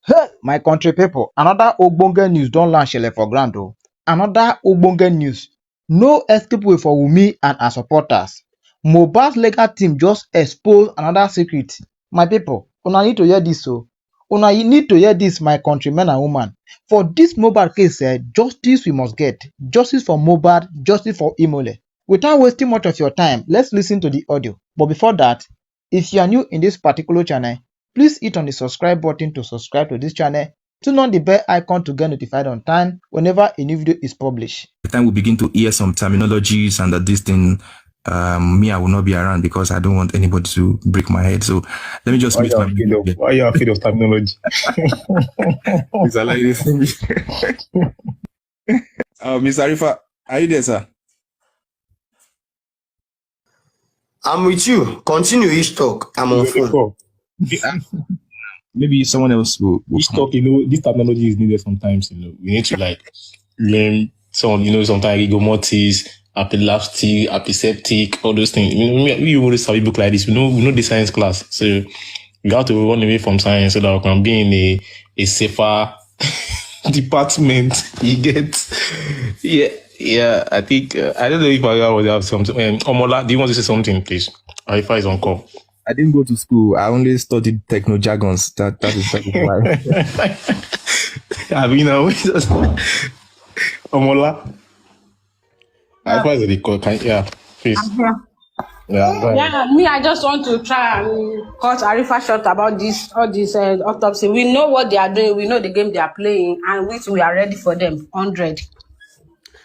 Hey, my country people, another ogbonge news don land shele for ground o. Another ogbonge news. No escape way for Wunmi and her supporters. Mohbad's legal team just exposed another secret. My people, una need to hear this o. Una need to hear this, my countrymen and women. For this Mohbad case, justice we must get. Justice for Mohbad, justice for Imole. Without wasting much of your time, let's listen to the audio. But before that, if you are new in this particular channel, please hit on the subscribe button to subscribe to this channel. Turn on the bell icon to get notified on time whenever a new video is published. The time we begin to hear some terminologies and that this thing, me, I will not be around because I don't want anybody to break my head. So let me just Why are you afraid of terminology? It's like this thing. Mr. Arifa, are you there, sir? I'm with you. Continue each talk. I'm on phone. Maybe someone else will Each talk, this terminology is needed sometimes. We need to learn some. Sometimes egomotis, epileptic, episeptic, all those things. We always study book like this. We know the science class, so we got to run away from science so that we can be in a safer department. You get, yeah. I think I don't know if I would have something. Omola, do you want to say something, please? Arifa is on call. I didn't go to school. I only studied techno jargons. That is why. I mean, Omola. Arifa is on the call. Please. Yeah, me, I just want to try and cut Arifa short about all this autopsy. We know what they are doing. We know the game they are playing, and which we are ready for them, 100.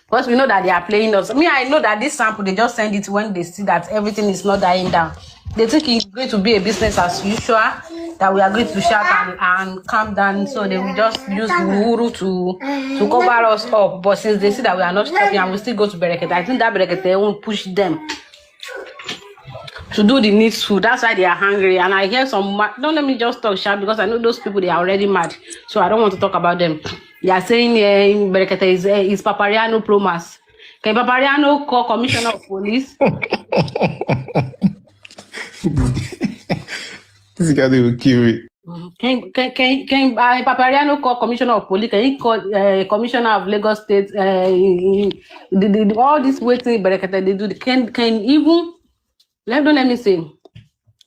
Because we know that they are playing us. Me, I know that this sample, they just send it when they see that everything is not dying down. They think it's going to be a business as usual, that we are going to shout and calm down. So they will just use Uhuru to cover us up. But since they see that we are not stopping and we still go to Berekete, I think that Berekete won't push them to do the needful. That's why they are hungry. And I hear some, don't let me just talk sharp because I know those people, they are already mad. So I don't want to talk about them. They are saying Berekete is Papariano Promas. Can Papariano call Commissioner of Police? This guy will kill me. Can Papariano call Commissioner of Police? Can he call Commissioner of Lagos State? All this waiting Berekete they do. Can even don't let me say.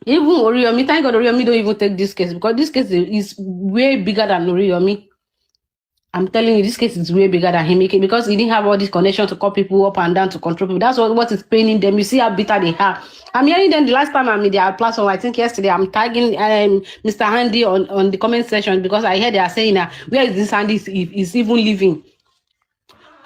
Even Oriyomi, thank God Oriyomi don't even take this case because this case is way bigger than Oriyomi. I'm telling you, this case is way bigger than him because he didn't have all this connection to call people up and down to control people. That's what is paining them. You see how bitter they are. I'm hearing them the last time I'm in their platform. I think yesterday I'm tagging Mr. Handy on the comment section because I heard they are saying where is this Handy is even living.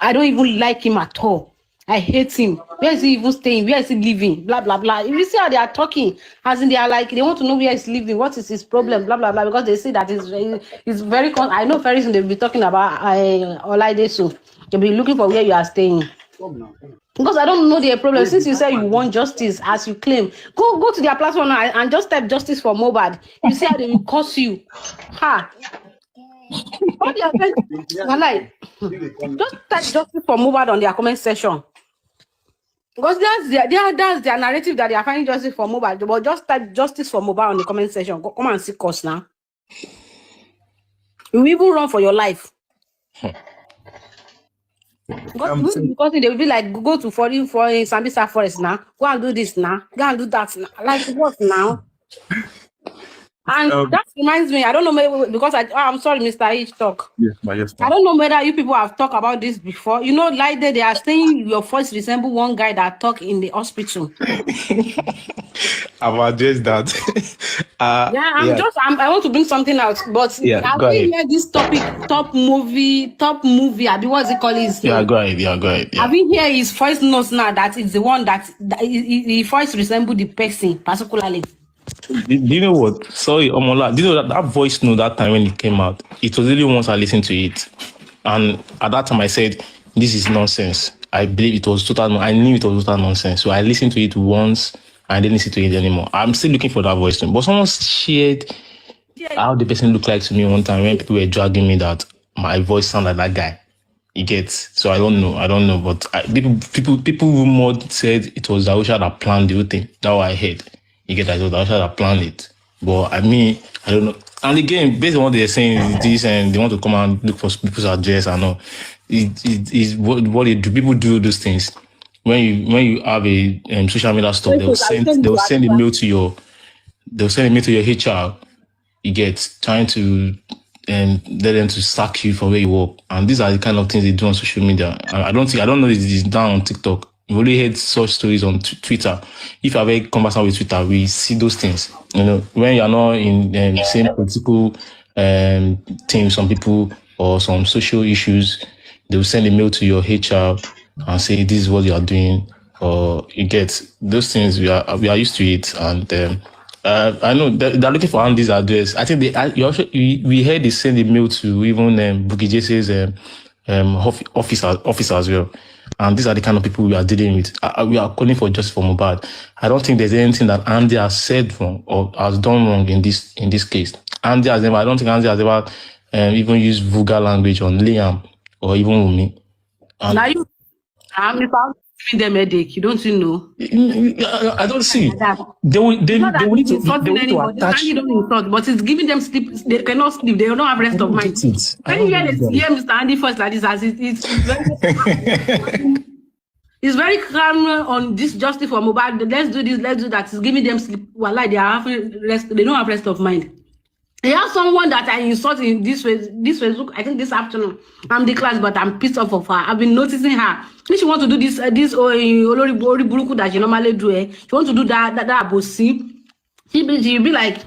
I don't even like him at all. I hate him. Where is he even staying? Where is he living? Blah, blah, blah. If you see how they are talking, as in they are like, they want to know where he's living, what is his problem, blah, blah, blah, because they say that it's very, I know very soon they'll be talking about Olaide soon. They'll be looking for where you are staying. Because I don't know their problem. Since you say you want justice, as you claim, go to their platform and just type justice for Mohbad. You see how they will curse you. Ha! What they are saying, like, just type justice for Mohbad on their comment section. Because that's their narrative that they are finding justice for Mohbad. But just type justice for Mohbad on the comment section. Come and see us now. You will even run for your life. Because they will be like, go to for Sambisa Forest now. Go and do this now. Go and do that now. Like what now? And that reminds me, I don't know, because I'm sorry, Mr. H talk. Yes, I don't know whether you people have talked about this before. You know, like they are saying your voice resemble one guy that talk in the hospital. I've addressed that. I want to bring something out, but have we heard this top movie, what's it called? Go ahead. Have you heard his voice notes now that it's the one that the voice resemble the person, particularly? Do you know what? Sorry, Omola. Do you know that voice note that time when it came out? It was really once I listened to it. And at that time I said, this is nonsense. I believe it was I knew it was total nonsense. So I listened to it once and I didn't listen to it anymore. I'm still looking for that voice note. But someone shared how the person looked like to me one time when people were dragging me that my voice sounded like that guy. You get? So I don't know. But people rumored said it was Darusha that planned the whole thing. That's what I heard. You get that? Darusha that planned it. But I don't know. And again, based on what they're saying, is this and they want to come and look for people's address and all. It is what they do. People do those things. When you have a social media stuff, they'll send a mail to your HR. You get trying to let them to sack you for where you work. And these are the kind of things they do on social media. I don't know if it's down on TikTok. We've only heard such stories on Twitter. If you're very conversant with Twitter, we see those things. You know, when you're not in the same political team, some people or some social issues, they will send a mail to your HR and say this is what you are doing, or you get those things. We are used to it, and I know they're looking for Andy's address. I think we heard they send a mail to even Bukky Jese's office as well. And these are the kind of people we are dealing with. We are calling for justice for Mohbad. I don't think there's anything that Andy has said wrong or has done wrong in this case. I don't think Andy has ever even used vulgar language on Liam or even Wunmi. Now you, I'm giving them headache. You don't know. I don't see. They will need to attach. You don't insult, but it's giving them sleep. They cannot sleep. They don't have rest of mind. When you hear Mr. Andy first like this, as it's very, it's very calm on this justice for Mohbad. Let's do this. Let's do that. It's giving them sleep. Well, like they are having rest. They don't have rest of mind. I have someone that I insult in this Facebook, I think this afternoon. I'm the class, but I'm pissed off of her. I've been noticing her. If she wants to do this Olori Buruku that she normally do, she wants to do that bossy. She'll be like,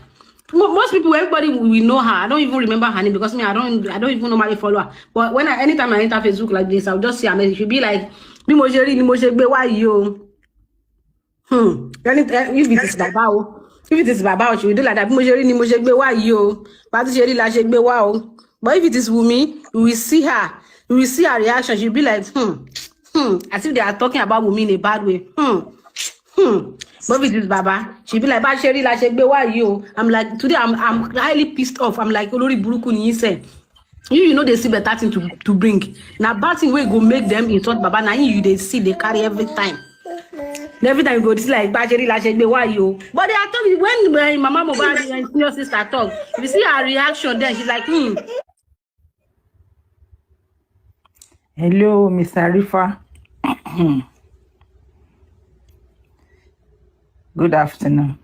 most people, everybody will know her. I don't even remember her name because I don't even normally follow her. But anytime I enter Facebook like this, I'll just see her message. She'll be like, why you? If it is Baba. If it is Baba, she will do like that. But if it is Wunmi, we will see her. We will see her reaction. She'll be like, as if they are talking about Wunmi in a bad way. But if it is Baba, she'll be like, I'm like, today I'm highly pissed off. I'm like, Olori Buruku ni say. You know they see better thing to bring. Now bad thing we go make them insult Baba. Now you they see they carry every time. Every time you go, this like Bajeri Lashegbe, why you? But they are talking when Mama Mohbad and your sister talk. If you see her reaction, then she's like, Hello, Miss Arifa. Good afternoon.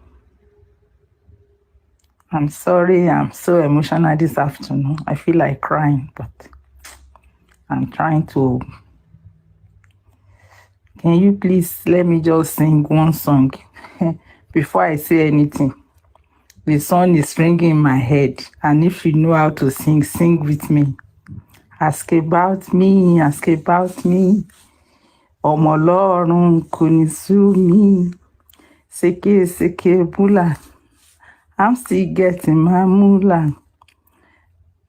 I'm sorry, I'm so emotional this afternoon. I feel like crying, but I'm trying to. Can you please let me just sing one song before I say anything? The song is ringing in my head, and if you know how to sing, sing with me. Ask about me, ask about me. Ọmọ Ọlọ́run kò ní sú mi. Seke bula. I'm still getting my moolah.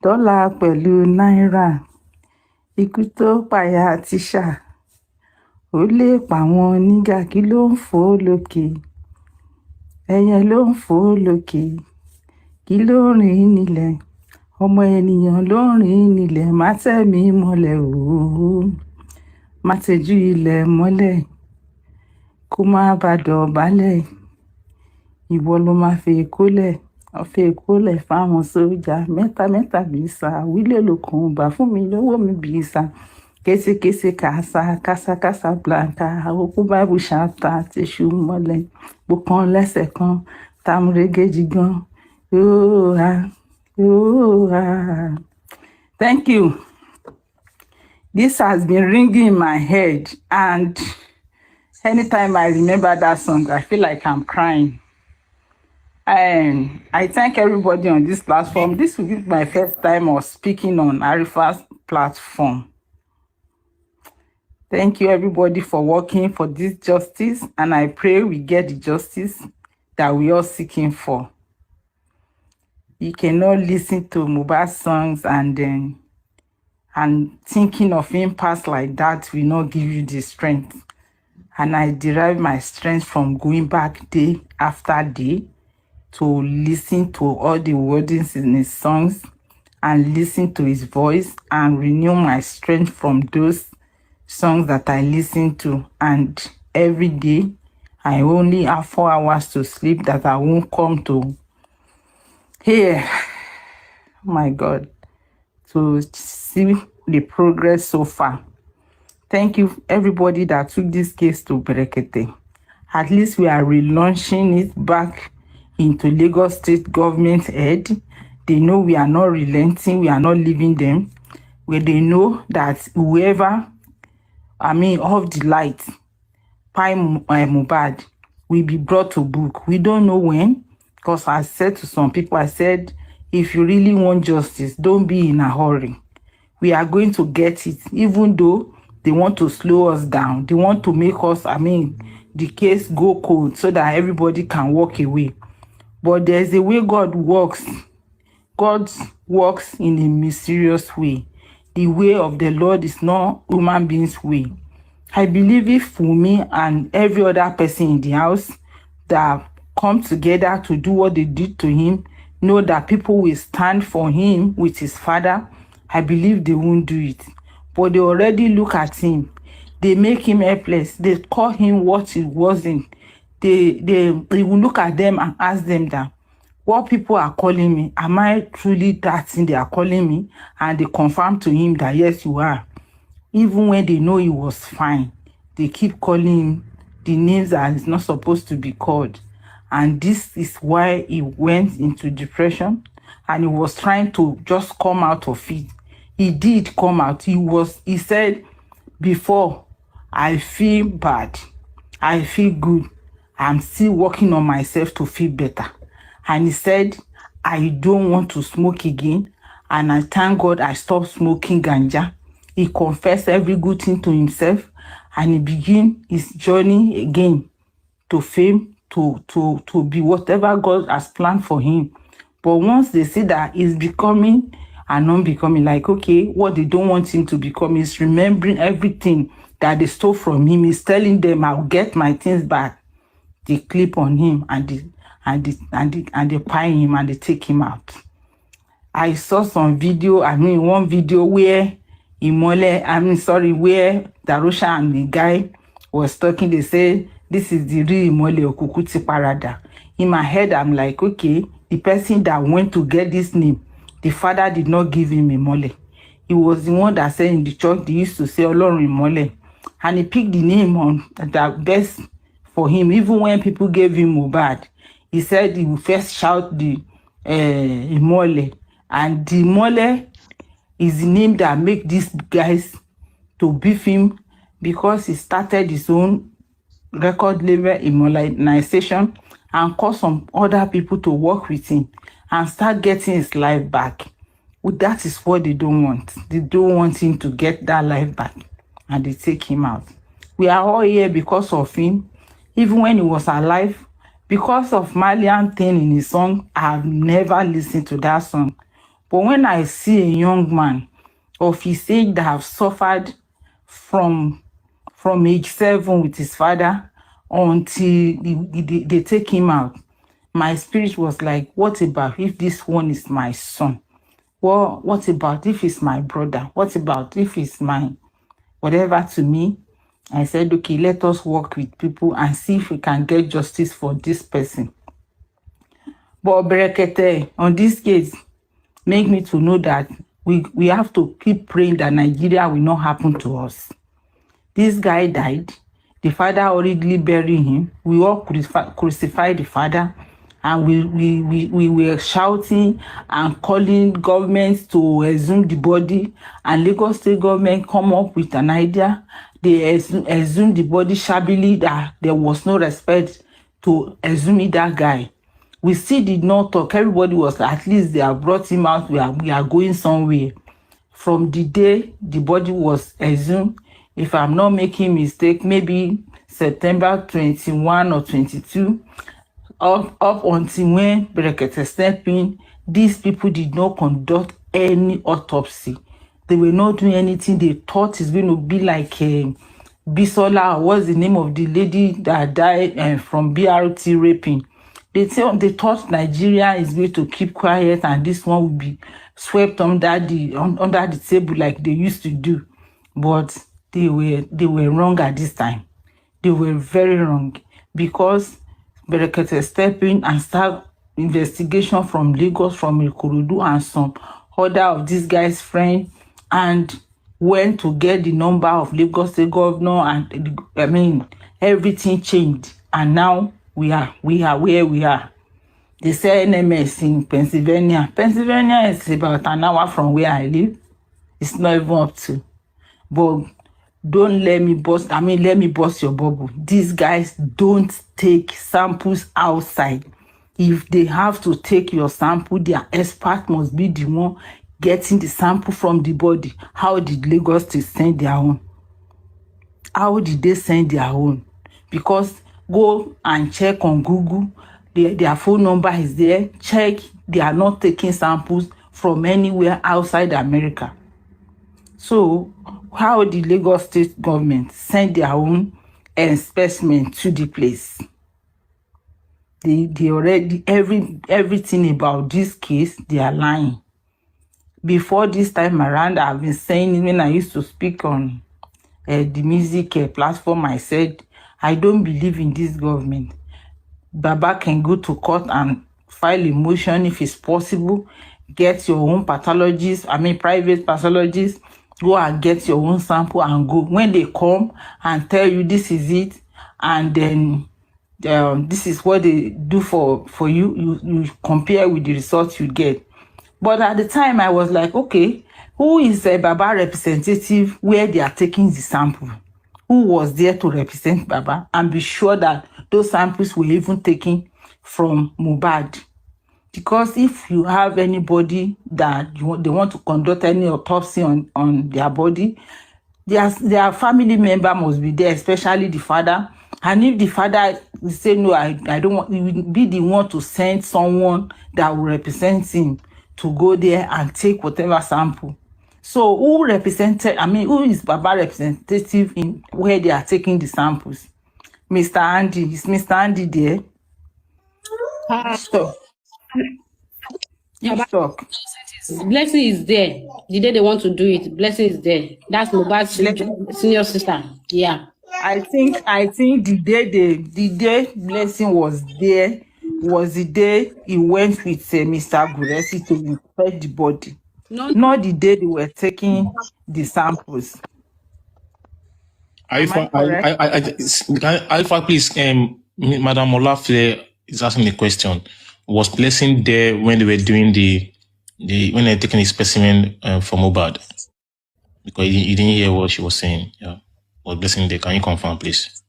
Dollar pẹ̀lú náírà. Ikú tó pàyà tíṣà. Ó lè pa wọn nígà, kí ló ń fò lókè? Ẹyẹ ló ń fò lókè. Kí ló rìn nílẹ̀? Ọmọ ènìyàn ló rìn nílẹ̀. Má tẹ̀ mí mọ́lẹ̀ ooo. Má tẹ̀jú ilẹ̀ mọ́lẹ̀. Kó má bá dọ̀bálẹ̀. Ìwọ ló máa fi kólẹ̀. Ó fi kólẹ̀ fáwọn sójà. Mẹ́ta bìísà. Wílé lókun bá fún mi lówó mi bìísà. Kese casa blanca, oku Bible chapter, tissue mole, bukon lẹ́sẹ̀ kan, tamurege gan. Thank you. This has been ringing in my head, and anytime I remember that song, I feel like I'm crying. And I thank everybody on this platform. This will be my first time of speaking on Arifa's platform. Thank you, everybody, for working for this justice, and I pray we get the justice that we are seeking for. You cannot listen to Mohbad's songs and thinking of him past like that will not give you the strength. And I derive my strength from going back day after day to listen to all the wordings in his songs and listen to his voice and renew my strength from those songs that I listen to. And every day I only have 4 hours to sleep that I won't come to here my God, to see the progress so far. Thank you, everybody that took this case to Berekete. At least we are relaunching it back into Lagos State government head. They know we are not relenting, we are not leaving them. Where they know that whoever, off the light, Mohbad, will be brought to book. We don't know when, because I said to some people, I said, if you really want justice, don't be in a hurry. We are going to get it, even though they want to slow us down. They want to make us, the case go cold so that everybody can walk away. But there's a way God works. God works in a mysterious way. The way of the Lord is not human beings' way. I believe if Wunmi and every other person in the house that come together to do what they did to him, know that people will stand for him with his father, I believe they won't do it. But they already look at him. They make him helpless. They call him what he wasn't. They will look at them and ask them that, what people are calling me, am I truly that thing they are calling me? And they confirm to him that, yes, you are. Even when they know he was fine, they keep calling him the names that is not supposed to be called. And this is why he went into depression, and he was trying to just come out of it. He did come out. He said, before, I feel bad, I feel good, I'm still working on myself to feel better. And he said, I don't want to smoke again, and I thank God I stopped smoking ganja. He confessed every good thing to himself, and he began his journey again to fame, to be whatever God has planned for him. But once they see that he's becoming and not becoming, like, okay, what they don't want him to become is remembering everything that they stole from him. He's telling them, I'll get my things back. They clip on him and they pie him and they take him out. I saw some video, one video where where Darusha and the guy was talking. They say, this is the real Imole Okukuti Parada. In my head, I'm like, okay, the person that went to get this name, the father did not give him Imole. He was the one that said in the church, they used to say, Olorun Imole. And he picked the name on that best for him. Even when people gave him Mohbad, he said he would first shout the Imole. And the Imole is the name that make these guys to beef him, because he started his own record label immunization and cause some other people to work with him and start getting his life back. Well, that is what they don't want. They don't want him to get that life back, and they take him out. We are all here because of him. Even when he was alive, because of Malian thing in his song, I've never listened to that song. But when I see a young man of his age that have suffered from age 7 with his father until they take him out, my spirit was like, what about if this one is my son? Well, what about if it's my brother? What about if it's my whatever to me? I said, okay, let us work with people and see if we can get justice for this person. But Berekete, on this case, make me to know that we have to keep praying that Nigeria will not happen to us. This guy died. The father already buried him. We all crucified the father, and we were shouting and calling governments to exhume the body, and Lagos State government come up with an idea. They exhumed the body shabbily, that there was no respect to exhume that guy. We still did not talk. Everybody was, at least they have brought him out. We are going somewhere. From the day the body was exhumed, if I'm not making mistake, maybe September 21 or 22, up until when Berekete stepped in, these people did not conduct any autopsy. They were not doing anything. They thought it's going to be like Bisola, what's the name of the lady that died from BRT raping. They thought Nigeria is going to keep quiet and this one will be swept under the table like they used to do. But they were wrong at this time. They were very wrong, because Berekete stepped in and start investigation from Lagos, from Ikorodu, and some order of this guy's friend, and went to get the number of Lagos State governor, and everything changed, and now we are where we are. They say NMS in Pennsylvania. Pennsylvania is about an hour from where I live. It's not even up to. But don't let me bust your bubble. These guys don't take samples outside. If they have to take your sample, their expert must be the one getting the sample from the body. How did Lagos State send their own? How did they send their own? Because go and check on Google. Their phone number is there. Check. They are not taking samples from anywhere outside America. So how did Lagos State government send their own specimen to the place? They already everything about this case, they are lying. Before this time around, I've been saying, when I used to speak on the music platform, I said, I don't believe in this government. Baba can go to court and file a motion if it's possible. Get your own pathologist, private pathologist. Go and get your own sample and go. When they come and tell you this is it, and then this is what they do for you, you compare with the results you get. But at the time, I was like, okay, who is a Baba representative where they are taking the sample? Who was there to represent Baba and be sure that those samples were even taken from Mohbad? Because if you have anybody that they want to conduct any autopsy on their body, their family member must be there, especially the father. And if the father say, no, I don't want, he will be the one to send someone that will represent him to go there and take whatever sample. So who is Baba representative in where they are taking the samples? Mr. Andy. Is Mr. Andy there? Stop. Stop. Blessing is there. The day they want to do it, Blessing is there. That's Mohbad's senior sister. Yeah. I think the day Blessing was there was the day he went with Mr. Guresi to inspect the body. Not the day they were taking the samples. Alpha, please, Madam Olafle is asking the question. Was Blessing there when they were doing when they were taking the specimen for Mohbad? Because you didn't hear what she was saying. Yeah. Was Blessing there? Can you confirm, please?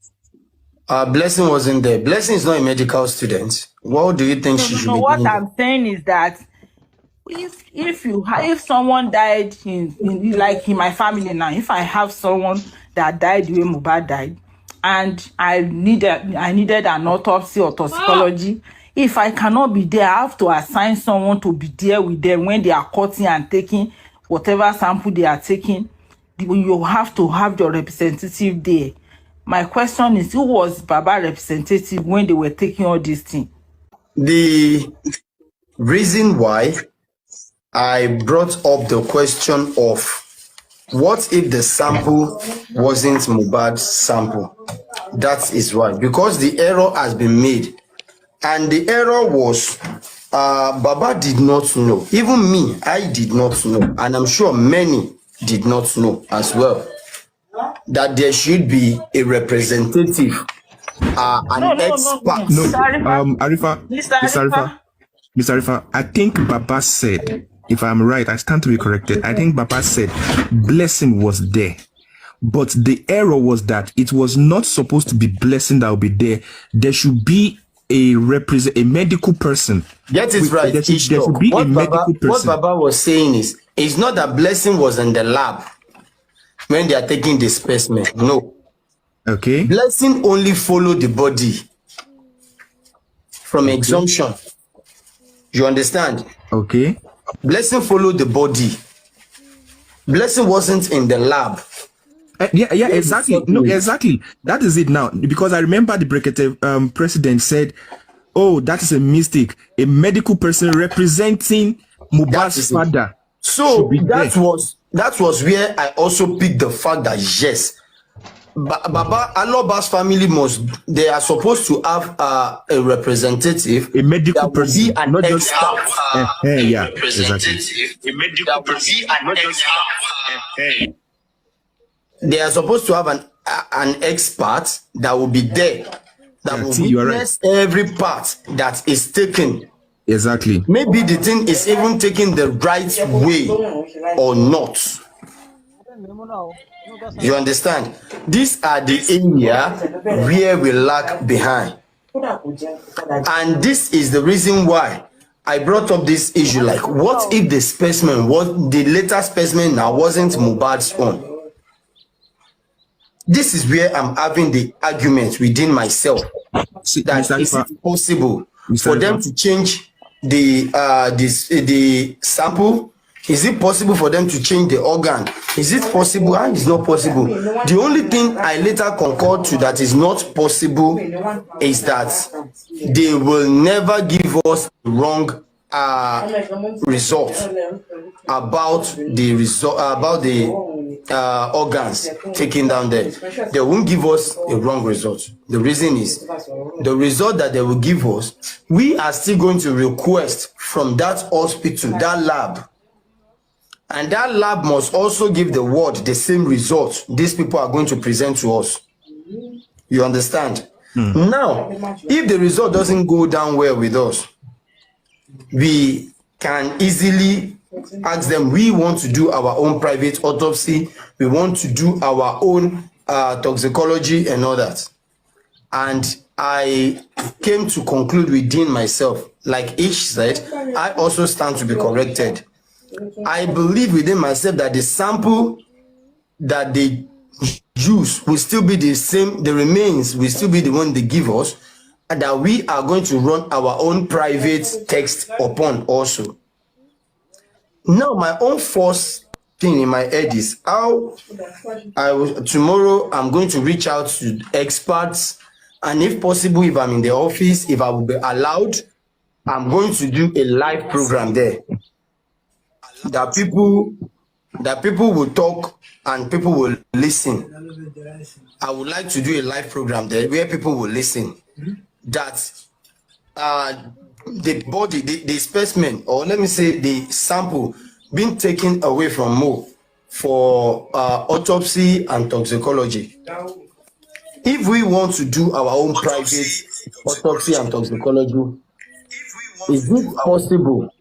Blessing wasn't there. Blessing is not a medical student. What do you think she should be doing? What I'm saying is that if someone died in my family now, if I have someone that died the way Mohbad died, and I needed an autopsy or toxicology, if I cannot be there, I have to assign someone to be there with them when they are cutting and taking whatever sample they are taking. You have to have your representative there. My question is, who was Baba representative when they were taking all these things? The reason why I brought up the question of what if the sample wasn't Mohbad's sample? That is why. Because the error has been made. And the error was Baba did not know. Even me, I did not know. And I'm sure many did not know as well, that there should be a representative, expert. Mr. Arifa, I think Baba said, if I'm right, I stand to be corrected. I think Baba said Blessing was there. But the error was that it was not supposed to be Blessing that will be there. There should be a medical person. Get it right. There should be a medical person. What Baba was saying is, it's not that Blessing was in the lab when they are taking the specimen. No. Okay. Blessing only followed the body from exhumption. You understand? Okay. Blessing followed the body. Blessing wasn't in the lab. Yeah, exactly. No, exactly. That is it now. Because I remember the Brekete president said, oh, that is a mistake. A medical person representing Mohbad's father. So that was where I also picked the fact that yes, Baba Aloba's family they are supposed to have a representative. A medical That will person, be an not just expert. yeah, exactly. A medical person, not just they are supposed to have an expert that will be there, that Yeah, will T, you are right. witness every part that is taken. Exactly. Maybe the thing is even taken the right way or not. You understand? These are the area where we lag behind. And this is the reason why I brought up this issue. Like, what if the specimen, the later specimen now wasn't Mohbad's own? This is where I'm having the argument within myself. See, That Mr. is Alifa, it possible Mr. for them Alifa. to change the sample? Is it possible for them to change the organ? Is it possible? And it's not possible. The only thing I later concurred to that is not possible is that they will never give us wrong result about the organs taken down there. They won't give us a wrong result. The reason is the result that they will give us, we are still going to request from that hospital, that lab, and that lab must also give the world the same result these people are going to present to us. You understand? Now, if the result doesn't go down well with us, we can easily ask them, we want to do our own private autopsy, we want to do our own toxicology and all that. And I came to conclude within myself, like Ish said, I also stand to be corrected. I believe within myself that the sample that they use will still be the same, the remains will still be the one they give us, and that we are going to run our own private text upon also. Now, my own first thing in my head is how tomorrow I'm going to reach out to experts, and if possible, if I'm in the office, if I will be allowed, I'm going to do a live program there. That people will talk and people will listen. I would like to do a live program there where people will listen. That the body, the specimen, or let me say the sample being taken away from Mo for autopsy and toxicology. If we want to do our own private autopsy and toxicology, is it possible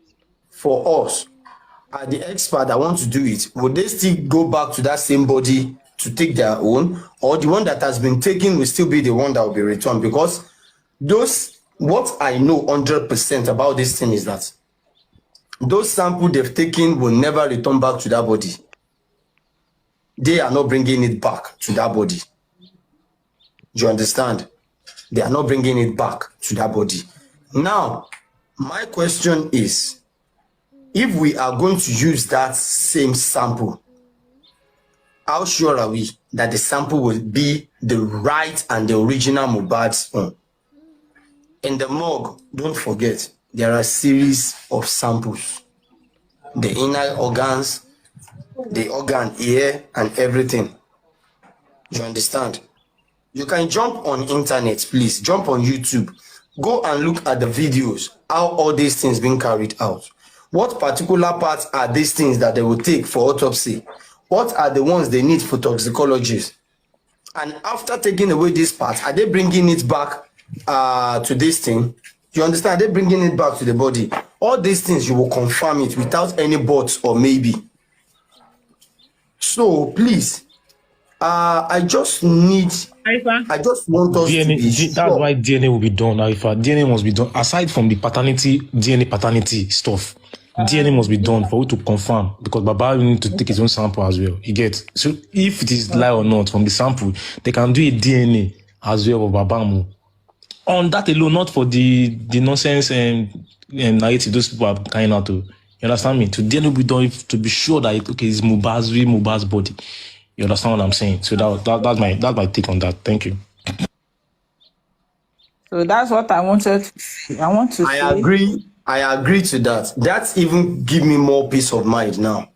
for us, the expert that want to do it, would they still go back to that same body to take their own, or the one that has been taken will still be the one that will be returned? Because what I know 100% about this thing is that those samples they've taken will never return back to that body. They are not bringing it back to that body. You understand? They are not bringing it back to that body. Now, my question is, if we are going to use that same sample, how sure are we that the sample will be the right and the original Mohbad's own? In the morgue, don't forget, there are a series of samples. The inner organs, the organ ear, and everything. You understand? You can jump on internet, please. Jump on YouTube. Go and look at the videos, how all these things being carried out. What particular parts are these things that they will take for autopsy? What are the ones they need for toxicologists? And after taking away this part, are they bringing it back to this thing? You understand? Are they bringing it back to the body? All these things, you will confirm it without any buts or maybe. So please, I just want us DNA, to be sure. that's why DNA will be done. DNA must be done. Aside from the DNA paternity stuff, DNA must be done for you to confirm, because Baba will need to take his own sample as well. You get? So if it is lie or not from the sample, they can do a DNA as well of Babamu. On that alone, not for the nonsense and narrative those people are carrying out to. You understand me? To DNA will be done to be sure that it's Mohbad's body. You understand what I'm saying? So that's my take on that. Thank you. So that's what I wanted to say. I agree to that. That even give me more peace of mind now.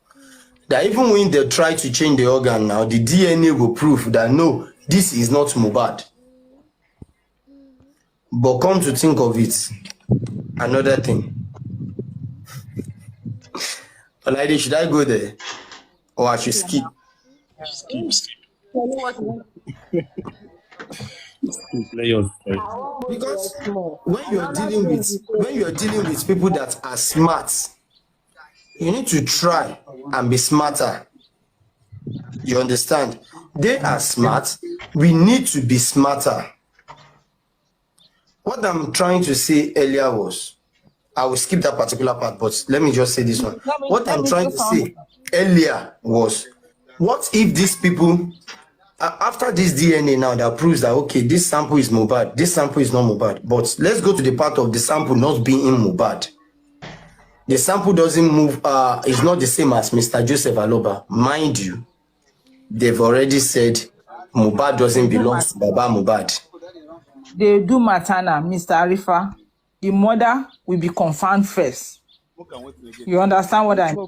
That even when they try to change the organ now, the DNA will prove that no, this is not Mohbad. But come to think of it, another thing. Olaide, should I go there or I should skip? Skip. Play your story. Because when you're dealing with people that are smart, you need to try and be smarter. You understand? They are smart. We need to be smarter. What I'm trying to say earlier was, I will skip that particular part, but let me just say this one. What I'm trying to say earlier was, what if these people, after this DNA now that proves that, okay, this sample is Mohbad, this sample is not Mohbad, but let's go to the part of the sample not being in Mohbad. The sample doesn't move, is not the same as Mr. Joseph Aloba. Mind you, they've already said Mohbad doesn't belong to Baba Mohbad. They do matana, Mr. Arifa. The mother will be confirmed first. You understand what I mean?